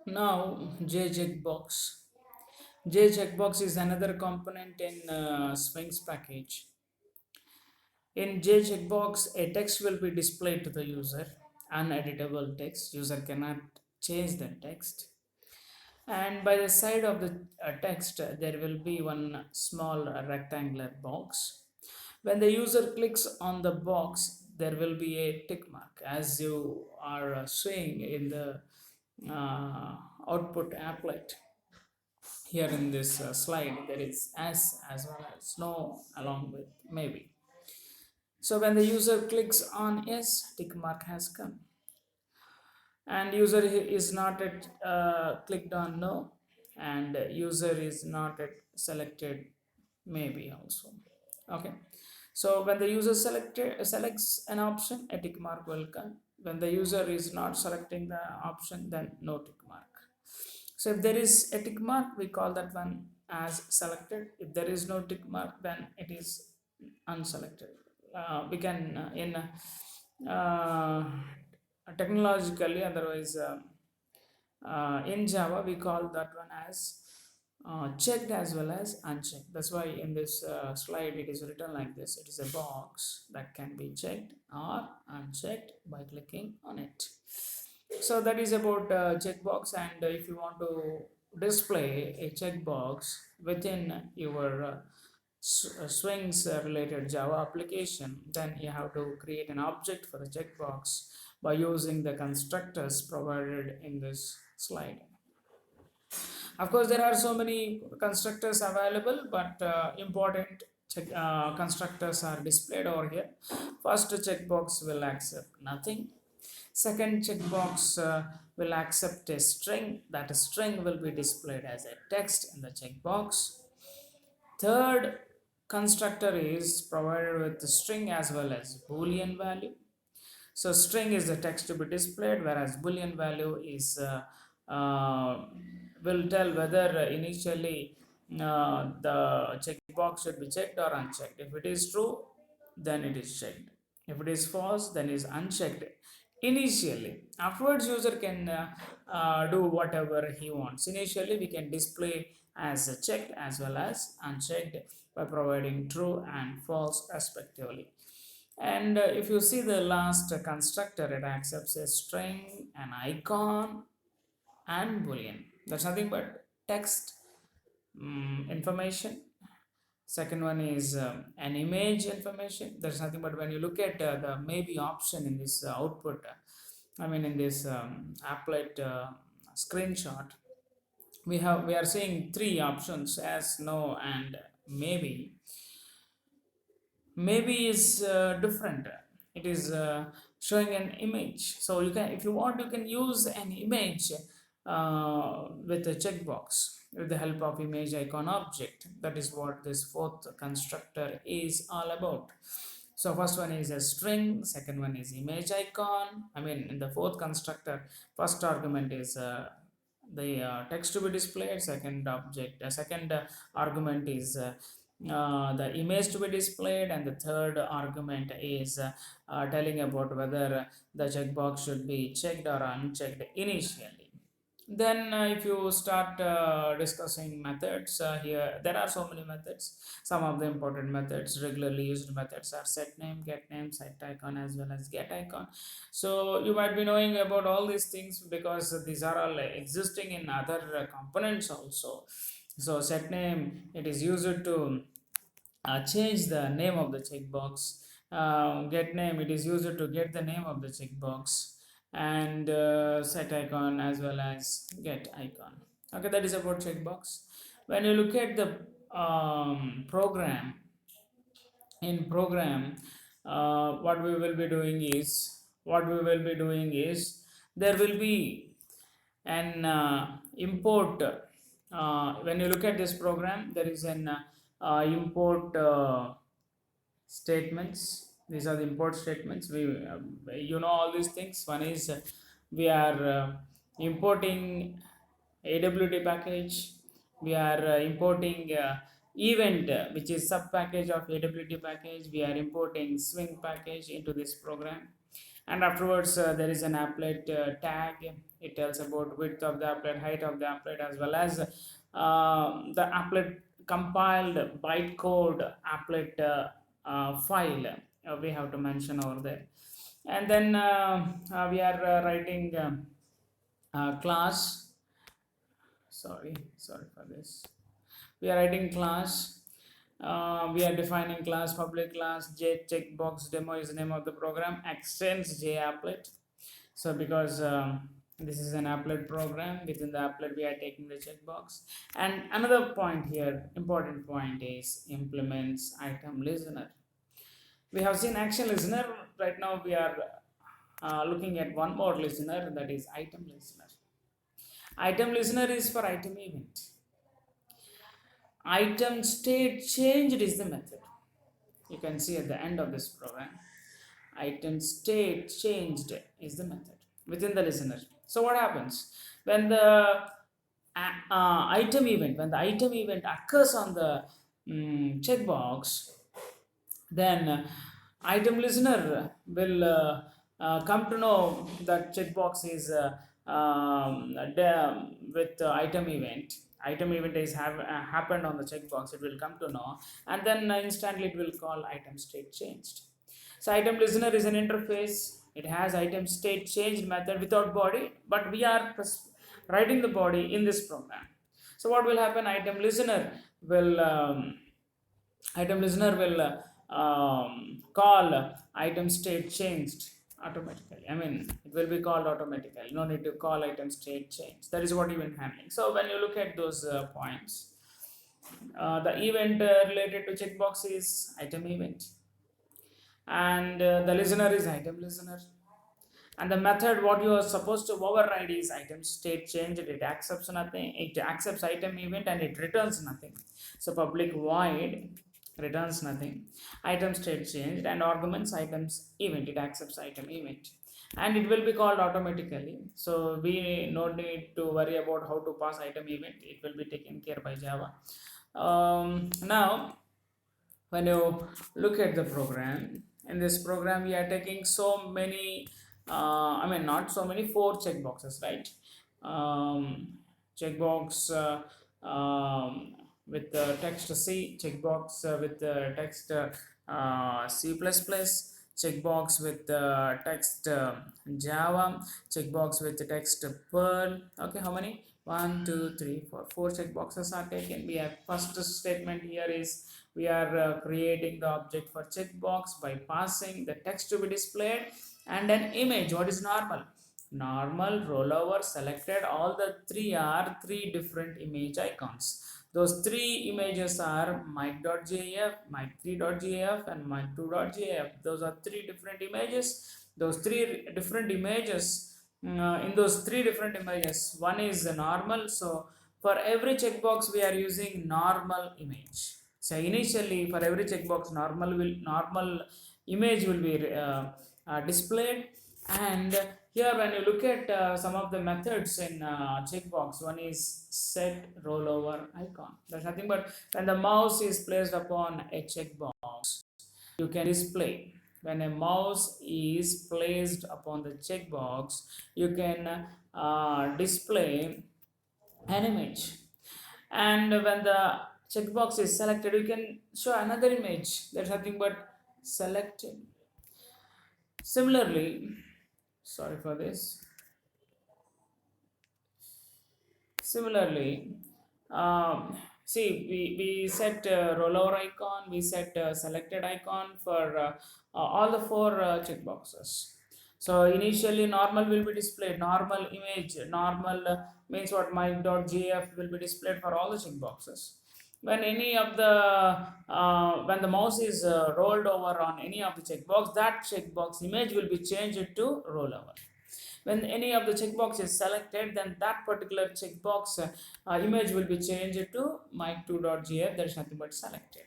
Now JCheckbox. JCheckbox is another component in Swings package. In JCheckbox, a text will be displayed to the user, uneditable text. User cannot change the text. And by the side of the text, there will be one small rectangular box. When the user clicks on the box, there will be a tick mark, as you are seeing in the uh, output applet. Here in this slide, there is as well as no along with maybe. So when the user clicks on yes, tick mark has come, and user is not at clicked on no, and user is not at selected maybe also. Okay, so when the user selects an option, a tick mark will come. When the user is not selecting the option, then no tick mark. So if there is a tick mark, we call that one as selected. If there is no tick mark, then it is unselected. We can technologically, otherwise in Java we call that one as checked as well as unchecked. That's why in this slide it is written like this. It is a box that can be checked or unchecked by clicking on it. So that is about checkbox. And if you want to display a checkbox within your swings related Java application, then you have to create an object for the checkbox by using the constructors provided in this slide. Of course, there are so many constructors available, but important constructors are displayed over here. First checkbox will accept nothing. Second checkbox will accept a string. That string will be displayed as a text in the checkbox. Third constructor is provided with the string as well as boolean value. So string is the text to be displayed, whereas boolean value is will tell whether initially the checkbox should be checked or unchecked. If it is true, then it is checked. If it is false, then it is unchecked initially. Afterwards, user can do whatever he wants. Initially, we can display as checked as well as unchecked by providing true and false respectively. And if you see the last constructor, it accepts a string, an icon, and boolean. That's nothing but text information. Second one is an image information. There's nothing but when you look at the maybe option in this output, in this applet screenshot, we are seeing three options as no and maybe. Maybe is different. It is showing an image, so you can, if you want, you can use an image with a checkbox with the help of image icon object. That is what this fourth constructor is all about. So first one is a string, second one is image icon. In the fourth constructor, first argument is the text to be displayed. Second argument is the image to be displayed, and the third argument is telling about whether the checkbox should be checked or unchecked initially. Then if you start discussing methods, here there are so many methods. Some of the important methods, regularly used methods, are set name, get name, set icon, as well as get icon. So you might be knowing about all these things because these are all existing in other components also. So set name, it is used to change the name of the checkbox. Get name, it is used to get the name of the checkbox. And set icon as well as get icon. Okay, that is about checkbox. When you look at the program, in program, what we will be doing is there will be an import. When you look at this program, there is an import statements. These are the import statements. We you know all these things. One is we are importing AWT package. We are importing event, which is sub package of AWT package. We are importing swing package into this program. And afterwards there is an applet tag. It tells about width of the applet, height of the applet, as well as the applet compiled bytecode applet file we have to mention over there. And then we are writing class. Sorry for this. We are writing class. We are defining class, public class. JCheckbox demo is the name of the program. Extends JApplet. So because this is an applet program, within the applet we are taking the checkbox. And another point here, important point, is implements item listener. We have seen action listener. Right now we are looking at one more listener, that is item listener. Item listener is for item event. Item state changed is the method. You can see at the end of this program, item state changed is the method within the listener. So what happens when the item event, occurs on the checkbox, then item listener will come to know that checkbox is with item event is happened on the checkbox. It will come to know, and then instantly it will call item state changed. So item listener is an interface. It has item state changed method without body, but we are writing the body in this program. So what will happen? Item listener will call item state changed automatically. I mean, it will be called automatically. No need to call item state change. That is what event handling. So when you look at those points, the event related to checkbox is item event, and the listener is item listener, and the method what you are supposed to override is item state change. It accepts nothing, it accepts item event, and it returns nothing. So public void returns nothing, item state changed, and arguments items event, it accepts item event, and it will be called automatically. So we no need to worry about how to pass item event. It will be taken care by Java. Now when you look at the program, in this program we are taking so many not so many, 4 checkboxes, right? Checkbox with the text C, checkbox with the text C++, checkbox with the text Java, checkbox with the text Perl. Okay, how many? 1 2 3 4 4 checkboxes are taken. We have first statement here is we are creating the object for checkbox by passing the text to be displayed and an image. What is normal? Normal, rollover, selected, all the 3 are 3 different image icons. Those 3 images are mic.jf, mic3.jf, and mic2.jf. Those are 3 different images. Those 3 different images, in those 3 different images, one is normal. So for every checkbox we are using normal image. So initially for every checkbox normal image will be displayed. And here when you look at some of the methods in checkbox, one is set rollover icon. That's nothing but when the mouse is placed upon a checkbox, you can display. When a mouse is placed upon the checkbox, you can display an image. And when the checkbox is selected, you can show another image. There's nothing but selected. Similarly, sorry for this. Similarly, see, we set rollover icon, we set selected icon for all the 4 checkboxes. So initially normal will be displayed, normal image, normal means what, mic.jf will be displayed for all the checkboxes. When any of the when the mouse is rolled over on any of the checkbox, that checkbox image will be changed to rollover. When any of the checkbox is selected, then that particular checkbox image will be changed to mic2.jf. There is nothing but selected.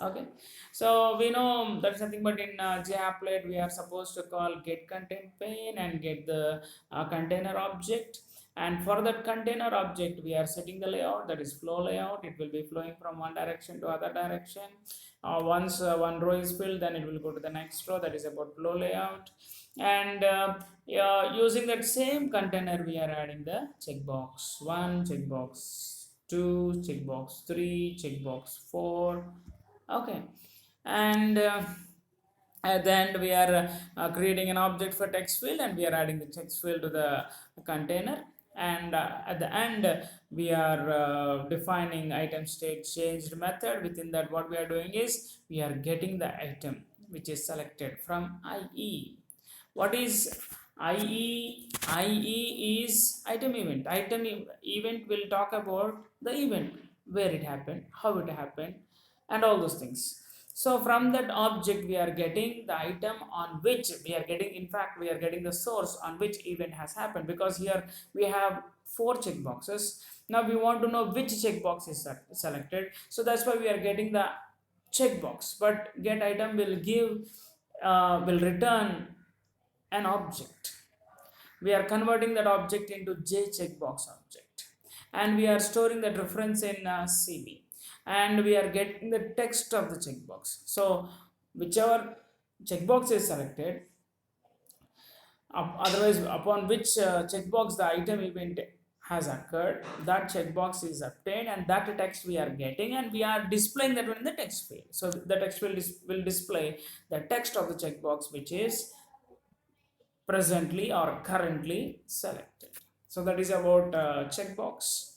Okay, so we know that's nothing but in JApplet we are supposed to call get content pane and get the container object. And for that container object, we are setting the layout, that is flow layout. It will be flowing from one direction to other direction. Once one row is filled, then it will go to the next row, that is about flow layout. And yeah, using that same container, we are adding the checkbox 1, checkbox 2, checkbox 3, checkbox 4. Okay. And at the end, we are creating an object for text field, and we are adding the text field to the container. And at the end, we are defining item state changed method. Within that, what we are doing is we are getting the item which is selected from IE. What is IE? IE is item event. Event will talk about the event, where it happened, how it happened, and all those things. So from that object, we are getting the item on which we are getting, in fact, we are getting the source on which event has happened, because here we have 4 checkboxes. Now we want to know which checkbox is selected. So that's why we are getting the checkbox. But get item will will return an object. We are converting that object into JCheckbox object, and we are storing that reference in CB, and we are getting the text of the checkbox. So whichever checkbox is selected, otherwise upon which checkbox the item event has occurred, that checkbox is obtained, and that text we are getting, and we are displaying that one in the text field. So the text field will display the text of the checkbox which is presently or currently selected. So that is about checkbox.